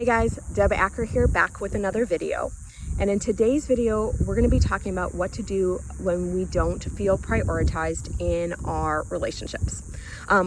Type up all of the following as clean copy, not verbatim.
Hey guys, Deb Acker here, back with another video. And in today's video, we're going to be talking about what to do when we don't feel prioritized in our relationships.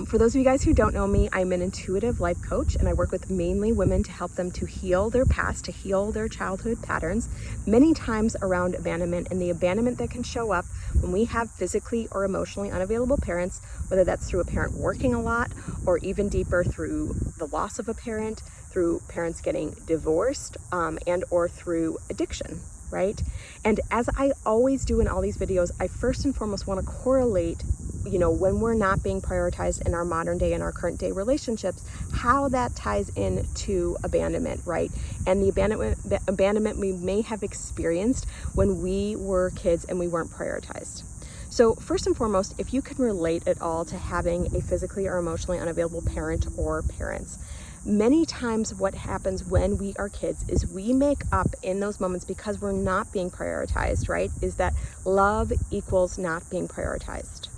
For those of you guys who don't know me, I'm an intuitive life coach, and I work with mainly women to help them to heal their past, to heal their childhood patterns, many times around abandonment and the abandonment that can show up when we have physically or emotionally unavailable parents, whether that's through a parent working a lot or even deeper through the loss of a parent, through parents getting divorced, and or through addiction, right? And as I always do in all these videos, I first and foremost want to correlate, when we're not being prioritized in our modern day and our current day relationships, how that ties into abandonment, right? And the abandonment we may have experienced when we were kids and we weren't prioritized. So first and foremost, if you can relate at all to having a physically or emotionally unavailable parent or parents, many times what happens when we are kids is we make up in those moments, because we're not being prioritized, right? Is that love equals not being prioritized.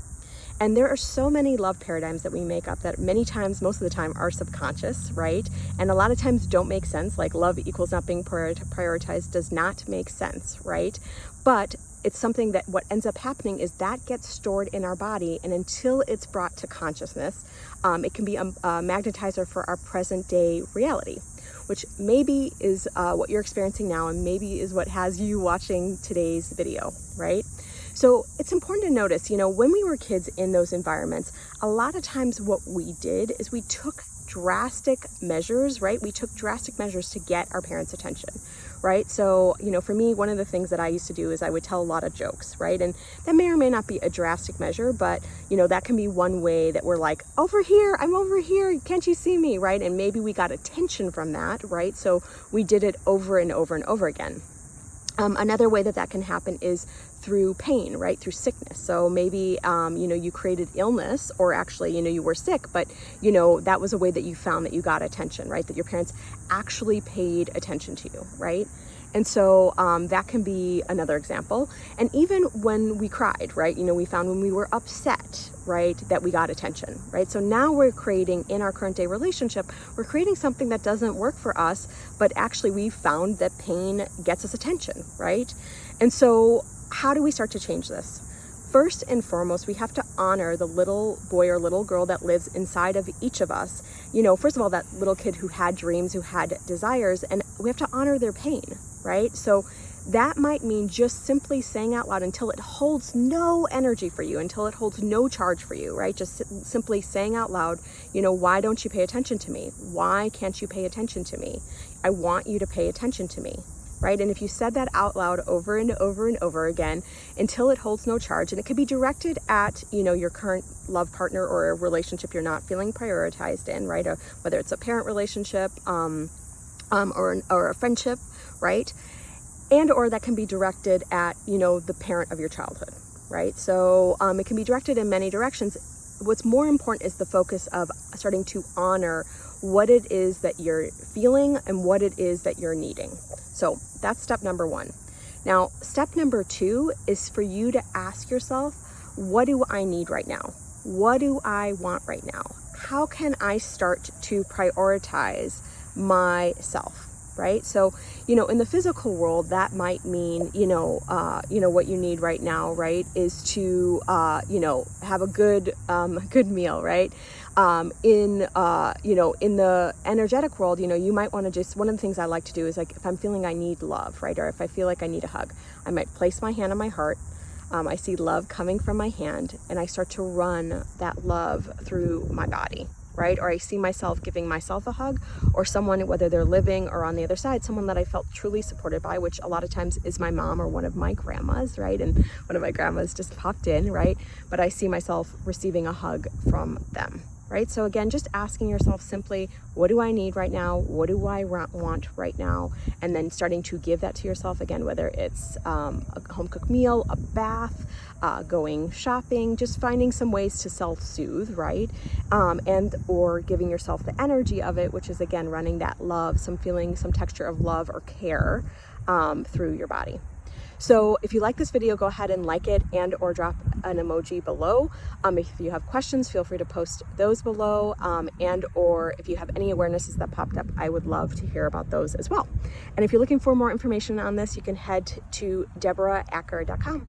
And there are so many love paradigms that we make up that many times, most of the time, are subconscious, right? And a lot of times don't make sense, like love equals not being prioritized does not make sense, right? But it's something that what ends up happening is that gets stored in our body, and until it's brought to consciousness, it can be a magnetizer for our present day reality, which maybe is what you're experiencing now, and maybe is what has you watching today's video, right? So it's important to notice, when we were kids in those environments, a lot of times what we did is we took drastic measures, right? We took drastic measures to get our parents' attention, right? So, for me, one of the things that I used to do is I would tell a lot of jokes, right? And that may or may not be a drastic measure, but, that can be one way that we're like, over here, I'm over here, can't you see me, right? And maybe we got attention from that, right? So we did it over and over and over again. Another way that can happen is through pain, right? Through sickness. So maybe, you created illness, or actually, you were sick, but, that was a way that you found that you got attention, right? That your parents actually paid attention to you, right? And so that can be another example. And even when we cried, right? We found when we were upset, right, that we got attention, right? So now we're creating, in our current day relationship, we're creating something that doesn't work for us, but actually we found that pain gets us attention, right? And so how do we start to change this? First and foremost, we have to honor the little boy or little girl that lives inside of each of us. First of all, that little kid who had dreams, who had desires, and we have to honor their pain, right? So that might mean just simply saying out loud, until it holds no energy for you, until it holds no charge for you, right? Just simply saying out loud, why don't you pay attention to me? Why can't you pay attention to me? I want you to pay attention to me, right? And if you said that out loud over and over and over again, until it holds no charge, and it could be directed at, your current love partner or a relationship you're not feeling prioritized in, right? Or whether it's a parent relationship, or a friendship, right? And or that can be directed at, the parent of your childhood, right? So it can be directed in many directions. What's more important is the focus of starting to honor what it is that you're feeling and what it is that you're needing. So that's step number one. Now, step number two is for you to ask yourself, what do I need right now? What do I want right now? How can I start to prioritize myself? Right? So, in the physical world, that might mean, what you need right now, right, is to, have a good meal, right? In the energetic world, you might want to just, one of the things I like to do is, like, if I'm feeling I need love, right? Or if I feel like I need a hug, I might place my hand on my heart. I see love coming from my hand, and I start to run that love through my body, right? Or I see myself giving myself a hug, or someone, whether they're living or on the other side, someone that I felt truly supported by, which a lot of times is my mom or one of my grandmas, right? And one of my grandmas just popped in, right? But I see myself receiving a hug from them, right? So again, just asking yourself simply, what do I need right now? What do I want right now? And then starting to give that to yourself again, whether it's a home-cooked meal, a bath, going shopping, just finding some ways to self-soothe, right? And or giving yourself the energy of it, which is again running that love, some feeling, some texture of love or care through your body. So if you like this video, go ahead and like it and or drop an emoji below. If you have questions, feel free to post those below, and or if you have any awarenesses that popped up, I would love to hear about those as well. And if you're looking for more information on this, you can head to deboraacker.com.